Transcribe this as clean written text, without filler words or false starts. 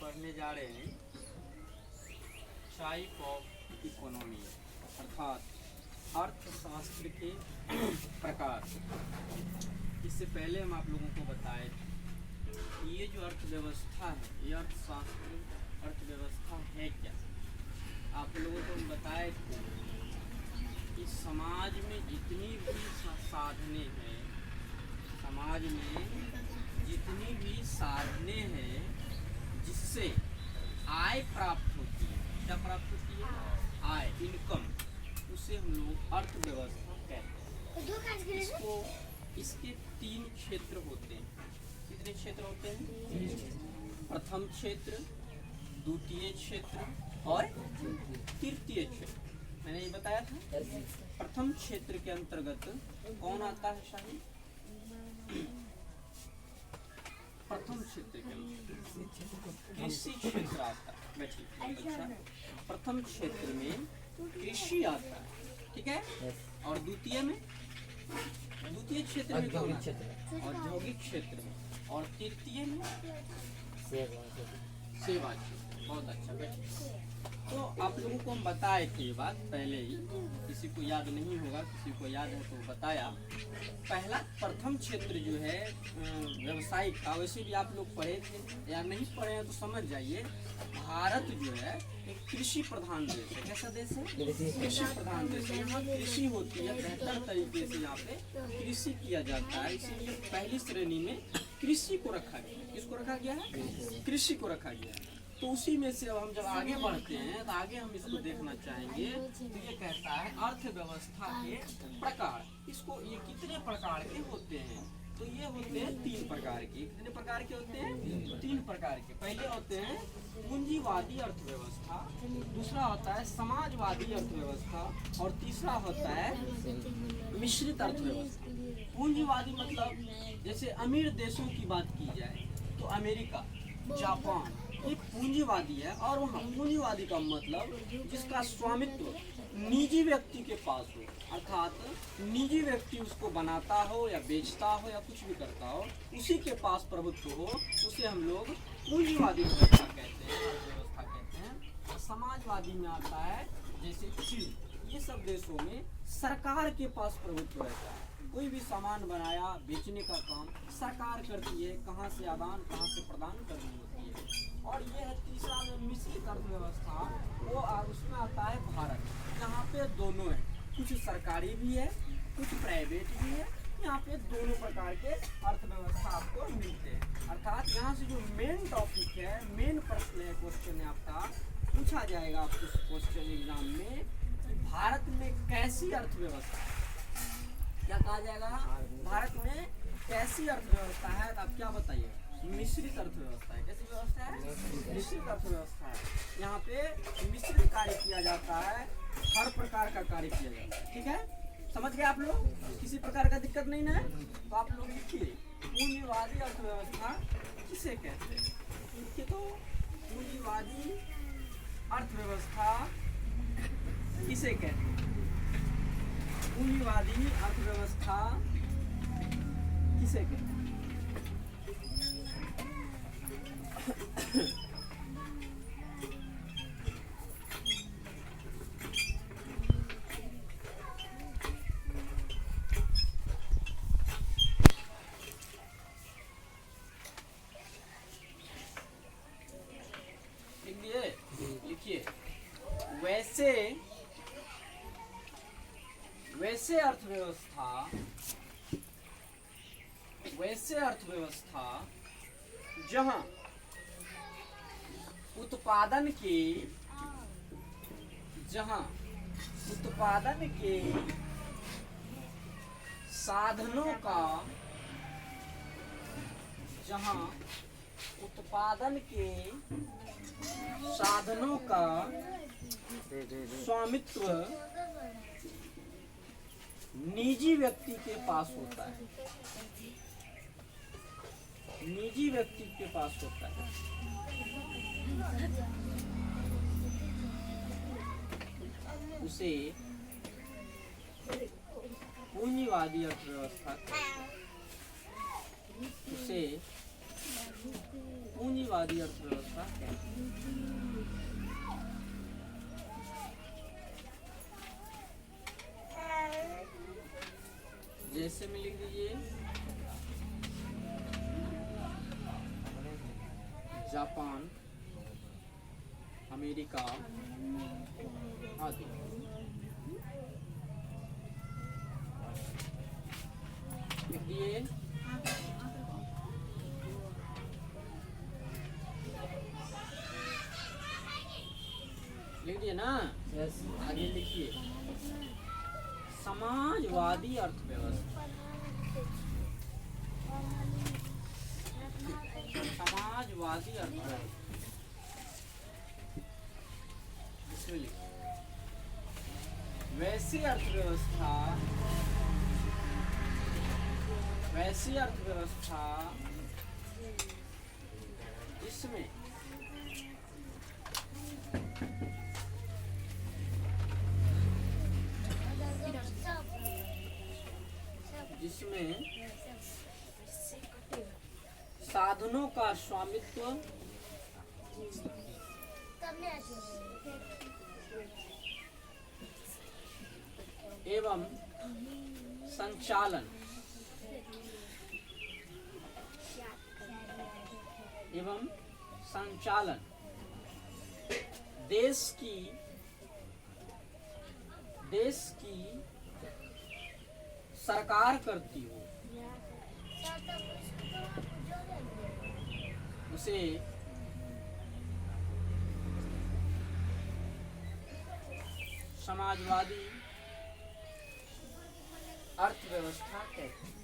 पढ़ने जा रहे हैं टाइप ऑफ इकोनॉमी अर्थात अर्थशास्त्र के प्रकार। इससे पहले हम आप लोगों को बताए ये जो अर्थव्यवस्था है ये अर्थव्यवस्था है क्या। आप लोगों को हम बताए थे कि समाज में जितनी भी साधने हैं, समाज में जितनी भी साधने हैं जिससे आय प्राप्त होती है, क्या प्राप्त होती है? आय, इनकम, उसे हम लोग अर्थव्यवस्था कहते हैं। इसको इसके 3 क्षेत्र होते हैं। कितने क्षेत्र होते हैं? प्रथम क्षेत्र, द्वितीय क्षेत्र और तृतीय क्षेत्र। मैंने ये बताया था। प्रथम क्षेत्र के अंतर्गत कौन आता है शाही? प्रथम क्षेत्र के अंतर्गत कृषि क्षेत्र आता है। अच्छा, प्रथम क्षेत्र में कृषि आता है, ठीक है। और द्वितीय में, द्वितीय क्षेत्र में कौन आता है? औद्योगिक क्षेत्र में। और तृतीय में सेवा क्षेत्र। बहुत अच्छा बेटा। तो आप लोगों को हम बताए थे ये बात पहले ही, किसी को याद नहीं होगा, किसी को याद है तो बताया। पहला प्रथम क्षेत्र जो है व्यवसायिक का, वैसे भी आप लोग पढ़े थे या नहीं पढ़े हैं तो समझ जाइए। भारत जो है एक कृषि प्रधान देश है। कैसा देश है? कृषि प्रधान देश है। यहाँ कृषि होती है, बेहतर तरीके से यहाँ पे कृषि किया जाता है। इसीलिए पहली श्रेणी में कृषि को रखा गया। किसको रखा गया है? कृषि को रखा गया है। तो उसी में से अब हम जब आगे बढ़ते हैं तो आगे हम इसको देखना चाहेंगे। तो ये कहता है अर्थव्यवस्था के प्रकार। इसको ये कितने प्रकार के होते हैं? तो ये होते हैं 3 प्रकार के। कितने प्रकार के होते हैं? 3 प्रकार के। पहले होते हैं पूंजीवादी अर्थव्यवस्था, दूसरा होता है समाजवादी अर्थव्यवस्था और तीसरा होता है मिश्रित अर्थव्यवस्था। पूंजीवादी मतलब जैसे अमीर देशों की बात की जाए तो अमेरिका, जापान, ये पूंजीवादी है। और वहाँ पूंजीवादी का मतलब जिसका स्वामित्व निजी व्यक्ति के पास हो, अर्थात निजी व्यक्ति उसको बनाता हो या बेचता हो या कुछ भी करता हो, उसी के पास प्रभुत्व हो, उसे हम लोग पूंजीवादी व्यवस्था कहते हैं, अर्थव्यवस्था कहते हैं। समाजवादी में आता है जैसे चीन, ये सब देशों में सरकार के पास प्रभुत्व रहता है। कोई भी सामान बनाया, बेचने का काम सरकार करती है, कहाँ से आदान कहाँ से प्रदान करनी होती है। और ये है तीसरा में मिश्रित अर्थव्यवस्था, वो उसमें आता है भारत, यहाँ पे दोनों है, कुछ सरकारी भी है कुछ प्राइवेट भी है। यहाँ पे दोनों प्रकार के अर्थव्यवस्था आपको मिलते हैं। अर्थात यहाँ से जो मेन टॉपिक है, मेन प्रश्न है, क्वेश्चन है आपका, पूछा जाएगा आपको क्वेश्चन एग्जाम में कि भारत में कैसी अर्थव्यवस्था, क्या कहा जाएगा? भारत में कैसी अर्थव्यवस्था है? तो आप क्या बताइए? मिश्रित अर्थव्यवस्था है। कैसी व्यवस्था है? मिश्रित अर्थव्यवस्था है। यहाँ पे मिश्रित कार्य किया जाता है, हर प्रकार का कार्य किया जाता है, ठीक है। समझ गए आप लोग? किसी प्रकार का दिक्कत नहीं ना? तो आप लोग लिखिए पूंजीवादी अर्थव्यवस्था किसे कहते हैं? लिखिए तो पूंजीवादी अर्थव्यवस्था किसे कहते हैं? पूंजीवादी अर्थव्यवस्था किसे कहते हैं? लिखिए वैसे अर्थव्यवस्था जहां उत्पादन के साधनों का स्वामित्व निजी व्यक्ति के पास होता है, निजी व्यक्ति के पास होता है। उसे पूंजीवादी अर्थव्यवस्था कहते हैं। ऐसे में लिख दीजिए जापान, अमेरिका आदि। लिख दिए। लिख दिए ना? आगे लिखिए समाजवादी अर्थव्यवस्था। समाजवादी अर्थव्यवस्था इसमें लिखिए वैसी अर्थव्यवस्था, वैसी अर्थव्यवस्था जिसमें जिसमें साधनों का स्वामित्व एवं संचालन देश की सरकार करती हो, उसे समाजवादी अर्थव्यवस्था कहते हैं।